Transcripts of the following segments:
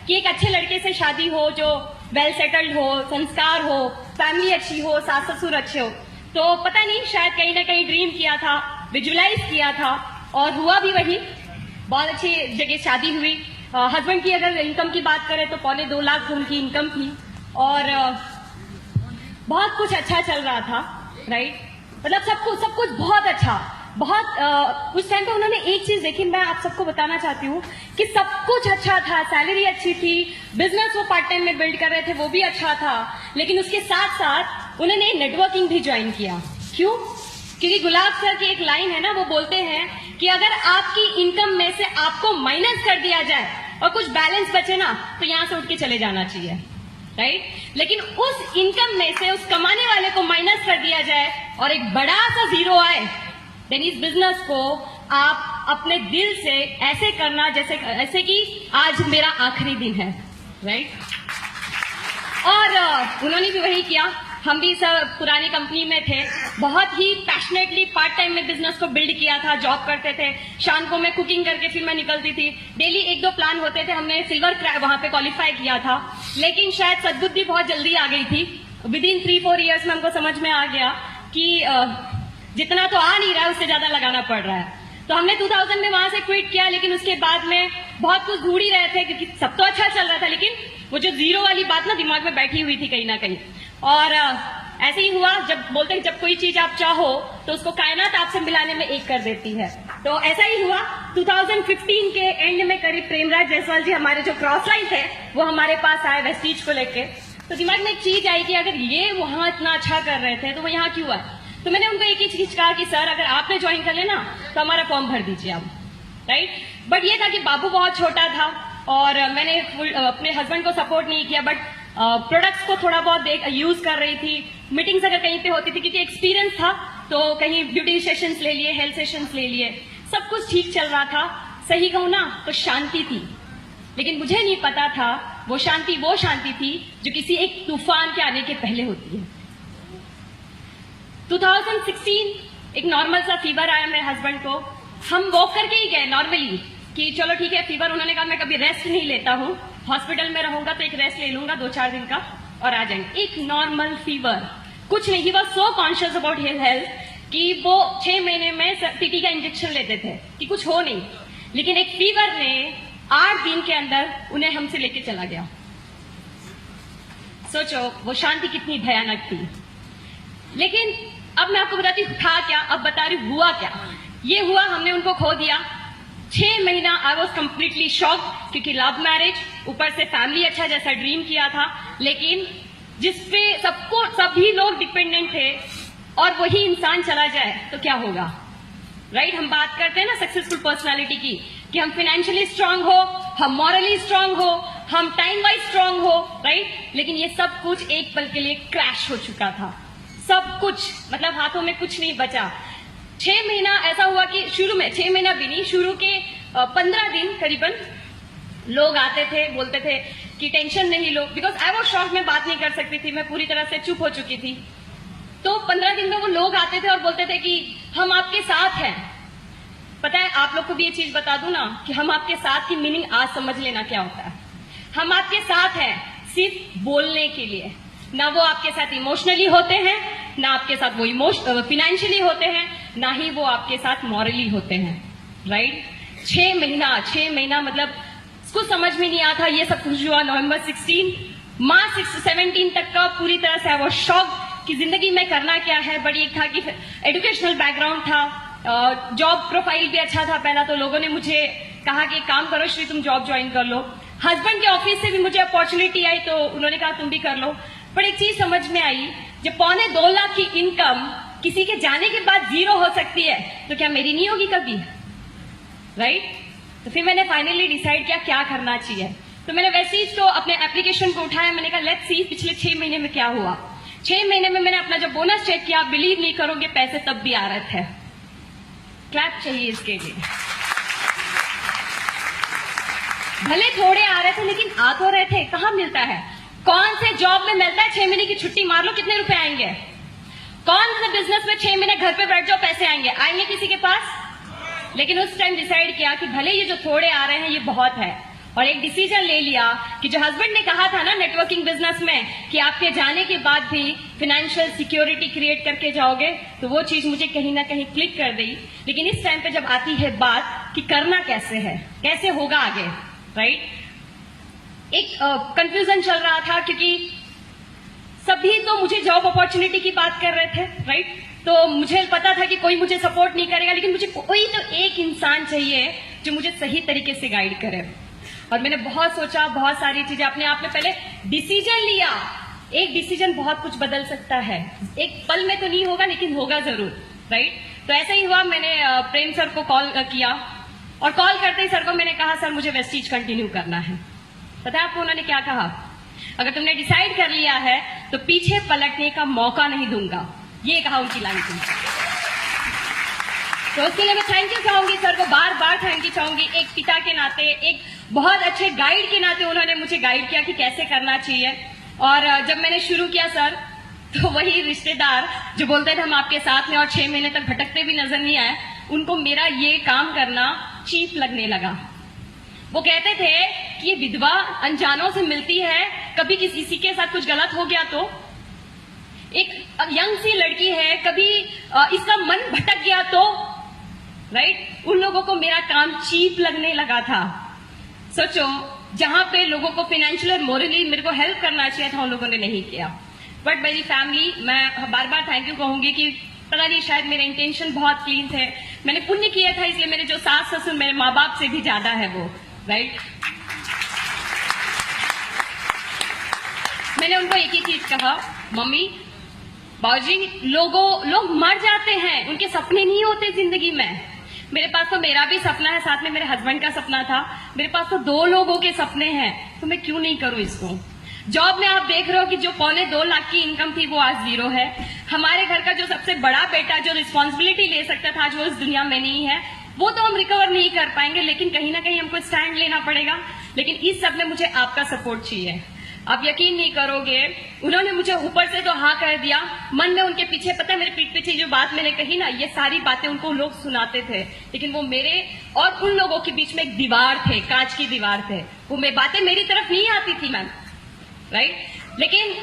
कि एक अच्छे लड़के से शादी हो जो वेल सेटल्ड हो, संस्कार हो, फैमिली अच्छी हो, सास ससुर अच्छे हो। तो पता नहीं, शायद कहीं ना कहीं ड्रीम किया था, विजुलाइज किया था और हुआ भी वही। बहुत अच्छी जगह शादी हुई। हस्बैंड की अगर इनकम की बात करें तो 2.25 लाख उनकी इनकम थी और बहुत कुछ अच्छा चल रहा था, राइट। मतलब सब कुछ बहुत अच्छा, बहुत उस टाइम पे उन्होंने एक चीज देखी, मैं आप सबको बताना चाहती हूँ कि सब कुछ अच्छा था, सैलरी अच्छी थी, बिजनेस वो पार्ट टाइम में बिल्ड कर रहे थे, वो भी अच्छा था, लेकिन उसके साथ साथ उन्होंने नेटवर्किंग भी ज्वाइन किया। क्यों? क्योंकि गुलाब सर की एक लाइन है ना, वो बोलते हैं कि अगर आपकी इनकम में से आपको माइनस कर दिया जाए और कुछ बैलेंस बचे ना, तो यहां से उठ के चले जाना चाहिए, राइट। लेकिन उस इनकम में से उस कमाने वाले को माइनस कर दिया जाए और एक बड़ा सा जीरो आए, देन इस बिजनेस को आप अपने दिल से ऐसे करना ऐसे कि आज मेरा आखिरी दिन है, राइट। और उन्होंने भी वही किया। हम भी सब पुरानी कंपनी में थे, बहुत ही पैशनेटली पार्ट टाइम में बिजनेस को बिल्ड किया था, जॉब करते थे, शाम को मैं कुकिंग करके फिर मैं निकलती थी, डेली 1-2 प्लान होते थे। हमने सिल्वर वहां पे क्वालिफाई किया था, लेकिन शायद सद्बुद्धि बहुत जल्दी आ गई थी। विद इन 3-4 ईयर्स में हमको समझ में आ गया कि जितना तो आ नहीं रहा है उससे ज्यादा लगाना पड़ रहा है। तो हमने 2000 में वहां से क्विट किया, लेकिन उसके बाद में बहुत कुछ ढूंढ ही रहे थे क्योंकि सब तो अच्छा चल रहा था, लेकिन वो जो जीरो वाली बात ना दिमाग में बैठी हुई थी कहीं ना कहीं। और ऐसे ही हुआ, जब बोलते हैं जब कोई चीज आप चाहो तो उसको कायनात आपसे मिलाने में एक कर देती है। तो ऐसा ही हुआ। 2015 के एंड में करीब प्रेमराज जायसवाल जी हमारे जो क्रॉस लाइन थे वो हमारे पास आए वेस्टीज को लेके। तो दिमाग में एक चीज आई कि अगर ये वहां इतना अच्छा कर रहे थे तो वो यहाँ क्यों आए। तो मैंने उनको एक ही चीज कहा कि सर अगर आपने ज्वाइन कर लेना तो हमारा फॉर्म भर दीजिए आप, राइट। बट ये था कि बाबू बहुत छोटा था और मैंने अपने हस्बैंड को सपोर्ट नहीं किया, बट प्रोडक्ट्स को थोड़ा बहुत यूज कर रही थी। मीटिंग्स अगर कहीं पे होती थी, क्योंकि एक्सपीरियंस था, तो कहीं ब्यूटी सेशंस ले लिए, हेल्थ सेशंस ले लिए, सब कुछ ठीक चल रहा था। सही कहूं ना तो शांति थी, लेकिन मुझे नहीं पता था वो शांति थी जो किसी एक तूफान के आने के पहले होती है। 2016 एक नॉर्मल सा फीवर आया मेरे हस्बैंड को। हम वॉक करके ही गए नॉर्मली कि चलो ठीक है फीवर। उन्होंने कहा मैं कभी रेस्ट नहीं लेता हूँ, हॉस्पिटल में रहूंगा तो एक रेस्ट ले लूंगा 2-4 दिन का और आ जाएंगे। एक नॉर्मल फीवर, कुछ नहीं। He was so conscious about his health कि वो 6 महीने में टीटी का इंजेक्शन लेते थे कि कुछ हो नहीं, लेकिन एक फीवर ने 8 दिन के अंदर उन्हें हमसे लेके चला गया। सोचो वो शांति कितनी भयानक थी। लेकिन अब मैं आपको बताती हूँ था क्या, अब बता रही हूँ हुआ क्या। ये हुआ, हमने उनको खो दिया। 6 महीना आई वॉज कम्प्लीटली शॉक, क्योंकि लव मैरिज, ऊपर से फैमिली अच्छा जैसा ड्रीम किया था, लेकिन जिसपे सभी लोग डिपेंडेंट थे और वही इंसान चला जाए तो क्या होगा, राइट। हम बात करते हैं ना सक्सेसफुल पर्सनालिटी की कि हम फाइनेंशियली स्ट्रांग हो, हम मॉरली स्ट्रांग हो, हम टाइम वाइज स्ट्रांग हो, राइट। लेकिन ये सब कुछ एक पल के लिए क्रैश हो चुका था, सब कुछ, मतलब हाथों में कुछ नहीं बचा। 6 महीना ऐसा हुआ कि शुरू में 6 महीना भी नहीं, शुरू के 15 दिन करीबन लोग आते थे, बोलते थे कि टेंशन नहीं लो, बिकॉज आई वॉज शॉक, मैं बात नहीं कर सकती थी, मैं पूरी तरह से चुप हो चुकी थी। तो 15 दिन में वो लोग आते थे और बोलते थे कि हम आपके साथ हैं। पता है आप लोग को भी ये चीज बता दूं ना कि हम आपके साथ की मीनिंग आज समझ लेना क्या होता है। हम आपके साथ हैं सिर्फ बोलने के लिए, ना वो आपके साथ इमोशनली होते हैं, ना आपके साथ वो फाइनेंशियली होते हैं, ना ही वो आपके साथ मॉरली होते हैं, राइट। 6 महीना मतलब उसको समझ में नहीं आता। ये सब कुछ हुआ नवंबर 16, मार्च 17 तक का पूरी तरह से वो शॉक कि जिंदगी में करना क्या है। बड़ी एक था कि एजुकेशनल बैकग्राउंड था, जॉब प्रोफाइल भी अच्छा था। पहला तो लोगों ने मुझे कहा कि काम करो श्री, तुम जॉब ज्वाइन कर लो। हस्बैंड के ऑफिस से भी मुझे अपॉर्चुनिटी आई तो उन्होंने कहा तुम भी कर लो। पर एक चीज समझ में आई, जब 2.25 लाख की इनकम किसी के जाने के बाद 0 हो सकती है तो क्या मेरी नहीं होगी कभी, राइट। तो फिर मैंने फाइनली डिसाइड किया क्या करना चाहिए। तो मैंने वैसे ही तो अपने एप्लीकेशन को उठाया, मैंने कहा लेट्स सी पिछले 6 महीने में क्या हुआ। 6 महीने में मैंने अपना जब बोनस चेक किया, बिलीव नहीं करोगे पैसे तब भी आ रहे थे। क्लैप चाहिए इसके लिए। भले थोड़े आ रहे थे लेकिन आ तो रहे थे। कहां मिलता है, कौन से जॉब में मिलता है 6 महीने की छुट्टी मार लो कितने रुपए आएंगे। कौन से बिजनेस में 6 महीने घर पे बैठ जाओ पैसे आएंगे किसी के पास। लेकिन उस टाइम डिसाइड किया कि भले ये जो थोड़े आ रहे हैं ये बहुत है, और एक डिसीजन ले लिया कि जो हस्बैंड ने कहा था ना नेटवर्किंग बिजनेस में कि आपके जाने के बाद भी फाइनेंशियल सिक्योरिटी क्रिएट करके जाओगे, तो वो चीज मुझे कहीं ना कहीं क्लिक कर दी। लेकिन इस टाइम पे जब आती है बात कि करना कैसे है, कैसे होगा आगे, राइट, एक कंफ्यूजन चल रहा था क्योंकि सभी तो मुझे जॉब अपॉर्चुनिटी की बात कर रहे थे, राइट, तो मुझे पता था कि कोई मुझे सपोर्ट नहीं करेगा, लेकिन मुझे कोई तो एक इंसान चाहिए जो मुझे सही तरीके से गाइड करे। और मैंने बहुत सोचा, बहुत सारी चीजें अपने आप में पहले डिसीजन लिया। एक डिसीजन बहुत कुछ बदल सकता है, एक पल में तो नहीं होगा लेकिन होगा जरूर, राइट। तो ऐसा ही हुआ, मैंने प्रेम सर को कॉल किया और कॉल करते ही सर को मैंने कहा सर मुझे वेस्टीज कंटिन्यू करना है। पता है आपको उन्होंने क्या कहा? अगर तुमने डिसाइड कर लिया है तो पीछे पलटने का मौका नहीं दूंगा, ये कहा उनकी लाइन थी। तो उसके लिए मैं थैंक यू चाहूंगी सर को, बार बार थैंक यू चाहूंगी। एक पिता के नाते, एक बहुत अच्छे गाइड के नाते उन्होंने मुझे गाइड किया कि कैसे करना चाहिए। और जब मैंने शुरू किया सर, तो वही रिश्तेदार जो बोलते थे हम आपके साथ में और 6 महीने तक भटकते भी नजर नहीं आए, उनको मेरा ये काम करना चीप लगने लगा। वो कहते थे कि ये विधवा अनजानों से मिलती है, कभी किसी के साथ कुछ गलत हो गया तो, एक यंग सी लड़की है, कभी इसका मन भटक गया तो, राइट, उन लोगों को मेरा काम चीप लगने लगा था। सोचो, जहां पे लोगों को फाइनेंशियल और मोरली मेरे को हेल्प करना चाहिए था, उन लोगों ने नहीं किया। बट मेरी फैमिली, मैं बार बार थैंक यू कहूंगी कि पता नहीं शायद मेरे इंटेंशन बहुत क्लीन थे, मैंने पुण्य किया था, इसलिए मेरे जो सास ससुर मेरे माँ बाप से भी ज्यादा है वो, राइट। मैंने उनको एक ही चीज कहा, मम्मी बाबूजी, लोग मर जाते हैं, उनके सपने नहीं होते जिंदगी में। मेरे पास तो मेरा भी सपना है, साथ में मेरे हस्बैंड का सपना था, मेरे पास तो 2 लोगों के सपने हैं, तो मैं क्यों नहीं करूं इसको। जॉब में आप देख रहे हो कि जो 2.25 लाख की इनकम थी वो आज 0 है। हमारे घर का जो सबसे बड़ा बेटा जो रिस्पॉन्सिबिलिटी ले सकता था, आज वो इस दुनिया में नहीं है। वो तो हम रिकवर नहीं कर पाएंगे, लेकिन कहीं ना कहीं हमको स्टैंड लेना पड़ेगा। लेकिन इस सब में मुझे आपका सपोर्ट चाहिए। आप यकीन नहीं करोगे, उन्होंने मुझे ऊपर से तो हाँ कर दिया, मन में उनके पीछे, पता है मेरे पीठ पीछे जो बात मैंने कही ना, ये सारी बातें उनको लोग सुनाते थे, लेकिन वो मेरे और उन लोगों के बीच में एक दीवार थे, कांच की दीवार थे। वो बातें मेरी तरफ नहीं आती थी मैम, राइट। लेकिन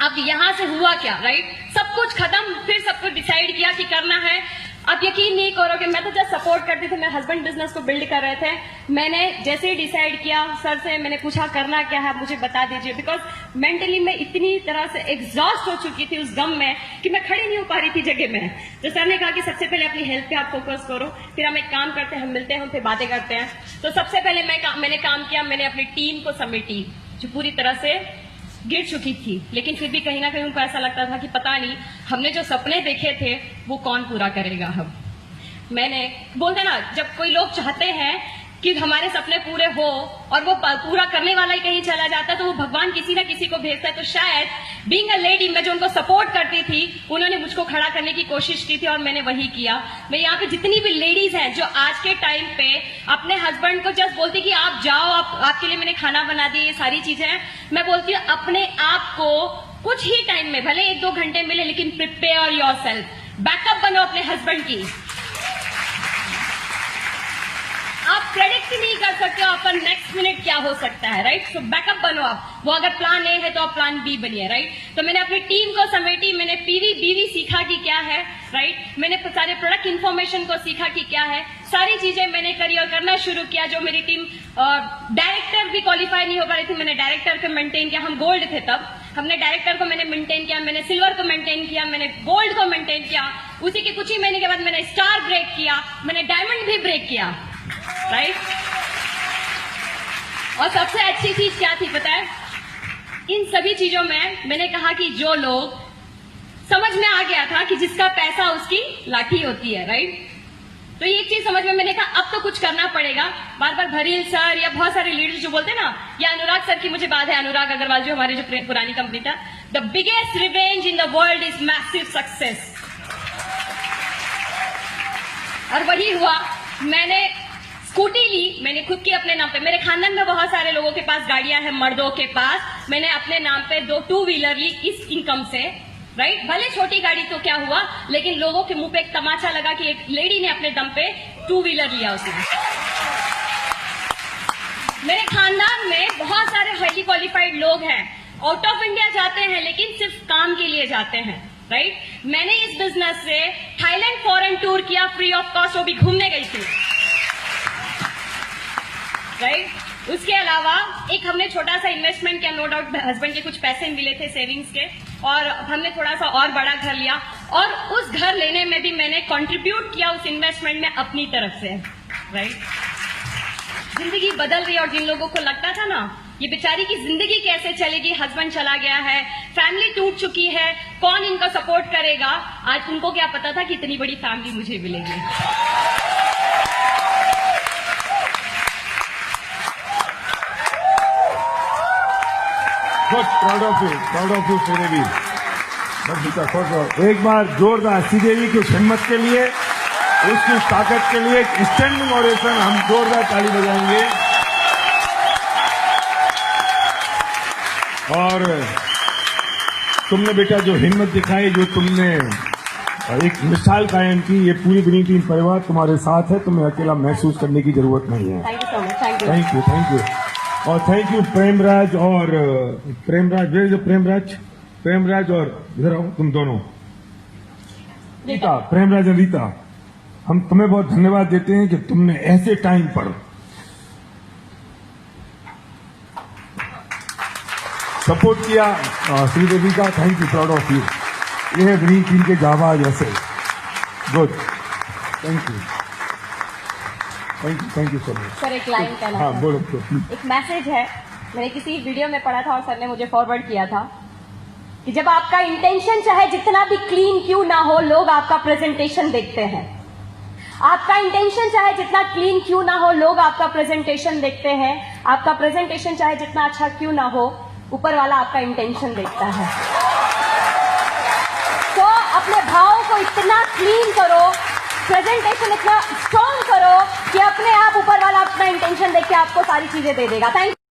अब यहां से हुआ क्या, राइट, सब कुछ खत्म, फिर सब कुछ डिसाइड किया कि करना है। आप यकीन नहीं करोगे, मैं तो जस्ट सपोर्ट करती थी, मेरे हस्बैंड बिजनेस को बिल्ड कर रहे थे। मैंने जैसे ही डिसाइड किया, सर से मैंने पूछा करना क्या है, मुझे बता दीजिए, बिकॉज मेंटली मैं इतनी तरह से एग्जॉस्ट हो चुकी थी उस गम में कि मैं खड़ी नहीं हो पा रही थी जगह में। तो सर ने कहा कि सबसे पहले अपनी हेल्थ पे आप फोकस करो, फिर हम एक काम करते हैं, हम मिलते हैं, हम फिर बातें करते हैं। तो सबसे पहले मैंने काम किया, मैंने अपनी टीम को समेटी जो पूरी तरह से गिर चुकी थी, लेकिन फिर भी कहीं ना कहीं उनको ऐसा लगता था कि पता नहीं हमने जो सपने देखे थे वो कौन पूरा करेगा। हम मैंने बोलते ना, जब कोई लोग चाहते हैं कि हमारे सपने पूरे हो और वो पूरा करने वाला ही कहीं चला जाता है, तो वो भगवान किसी ना किसी को भेजता है। तो शायद बीइंग अ लेडी, मैं जो उनको सपोर्ट करती थी, उन्होंने मुझको खड़ा करने की कोशिश की थी और मैंने वही किया। मैं यहाँ पे जितनी भी लेडीज हैं जो आज के टाइम पे अपने हस्बैंड को जस्ट बोलती कि आप जाओ, आपके लिए मैंने खाना बना दिया, ये सारी चीजें, मैं बोलती हूँ अपने आप को कुछ ही टाइम में, भले 1-2 घंटे मिले, लेकिन प्रिपेयर योरसेल्फ, बैकअप बनो अपने हस्बैंड की। आप प्रेडिक्ट नहीं कर सकते हो आपका नेक्स्ट मिनट क्या हो सकता है, राइट। सो बैकअप बनो आप। वो अगर प्लान ए है तो आप प्लान बी बनिए, राइट। तो मैंने अपनी टीम को समेटी, मैंने पीवी बीवी सीखा कि क्या है, राइट। मैंने सारे प्रोडक्ट इन्फॉर्मेशन को सीखा कि क्या है, सारी चीजें मैंने करी और करना शुरू किया। जो मेरी टीम डायरेक्टर भी क्वालिफाई नहीं हो पा रही थी, मैंने डायरेक्टर को मेंटेन किया। हम गोल्ड थे तब, हमने डायरेक्टर को मैंने मेंटेन किया, मैंने सिल्वर को मेंटेन किया, मैंने गोल्ड को मेंटेन किया। उसी के कुछ ही महीने के बाद मैंने स्टार ब्रेक किया, मैंने डायमंड भी ब्रेक किया, राइट। और सबसे अच्छी चीज क्या थी पता है, इन सभी चीजों में मैंने कहा कि जो लोग समझ में आ गया था कि जिसका पैसा उसकी लाठी होती है, राइट। तो ये चीज समझ में, मैंने कहा अब तो कुछ करना पड़ेगा। बार बार भरील सर या बहुत सारे लीडर्स जो बोलते ना, या अनुराग सर की मुझे बात है, अनुराग अग्रवाल जो हमारी जो पुरानी कंपनी था, the biggest revenge in the world is massive success. और वही हुआ, मैंने स्कूटी ली, मैंने खुद की अपने नाम पे, मेरे खानदान में बहुत सारे लोगों के पास गाड़ियां हैं, मर्दों के पास, मैंने अपने नाम पे 2 2-व्हीलर ली इस इनकम से, राइट। भले छोटी गाड़ी तो क्या हुआ, लेकिन लोगों के मुंह पे एक तमाचा लगा कि एक लेडी ने अपने दम पे 2-व्हीलर लिया उसने। मेरे खानदान में बहुत सारे हाईली क्वालिफाइड लोग हैं, आउट ऑफ इंडिया जाते हैं लेकिन सिर्फ काम के लिए जाते हैं, राइट। मैंने इस बिजनेस से थाईलैंड फॉरेन टूर किया फ्री ऑफ कॉस्ट, वो भी घूमने गई थी, राइट। उसके अलावा एक हमने छोटा सा इन्वेस्टमेंट किया, नो डाउट हस्बैंड के कुछ पैसे मिले थे सेविंग्स के, और हमने थोड़ा सा और बड़ा घर लिया, और उस घर लेने में भी मैंने कंट्रीब्यूट किया उस इन्वेस्टमेंट में अपनी तरफ से, राइट। जिंदगी बदल रही है, और जिन लोगों को लगता था ना ये बेचारी की जिंदगी कैसे चलेगी, हस्बैंड चला गया है, फैमिली टूट चुकी है, कौन इनका सपोर्ट करेगा, आज उनको क्या पता था कि इतनी बड़ी फैमिली मुझे मिलेगी। Proud of you Sridevi. एक बार जोरदार श्रीदेवी की हिम्मत के लिए, उसकी ताकत के लिए एक स्टैंडिंग ओवेशन हम जोरदार ताली बजाएंगे। और तुमने बेटा जो हिम्मत दिखाई, जो तुमने एक मिसाल कायम की, ये पूरी ग्रीन टीम परिवार तुम्हारे साथ है, तुम्हें अकेला महसूस करने की जरूरत नहीं है। Thank you so much. Thank you. Thank you. और थैंक यू प्रेमराज और प्रेमराज और इधर आओ तुम दोनों, रीता, प्रेमराज और रीता, हम तुम्हें बहुत धन्यवाद देते हैं कि तुमने ऐसे टाइम पर सपोर्ट किया श्रीदेवी का। Thank you, proud of you. ये है ग्रीन टीम के जाबाज ऐसे। Good, thank you so much. Sir एक लाइन कहना हाँ था। बोलो। एक मैसेज है, मैंने किसी वीडियो में पढ़ा था और सर ने मुझे फॉरवर्ड किया था कि जब आपका इंटेंशन चाहे जितना भी क्लीन क्यों ना हो, लोग आपका प्रेजेंटेशन देखते हैं। आपका इंटेंशन चाहे जितना क्लीन क्यों ना हो, लोग आपका प्रेजेंटेशन देखते हैं। आपका प्रेजेंटेशन चाहे जितना अच्छा क्यों ना हो, ऊपर वाला आपका इंटेंशन देखता है। तो अपने भाव को इतना क्लीन करो, प्रेजेंटेशन इतना स्ट्रांग करो कि अपने आप ऊपर वाला अपना इंटेंशन देख के आपको सारी चीजें दे देगा। थैंक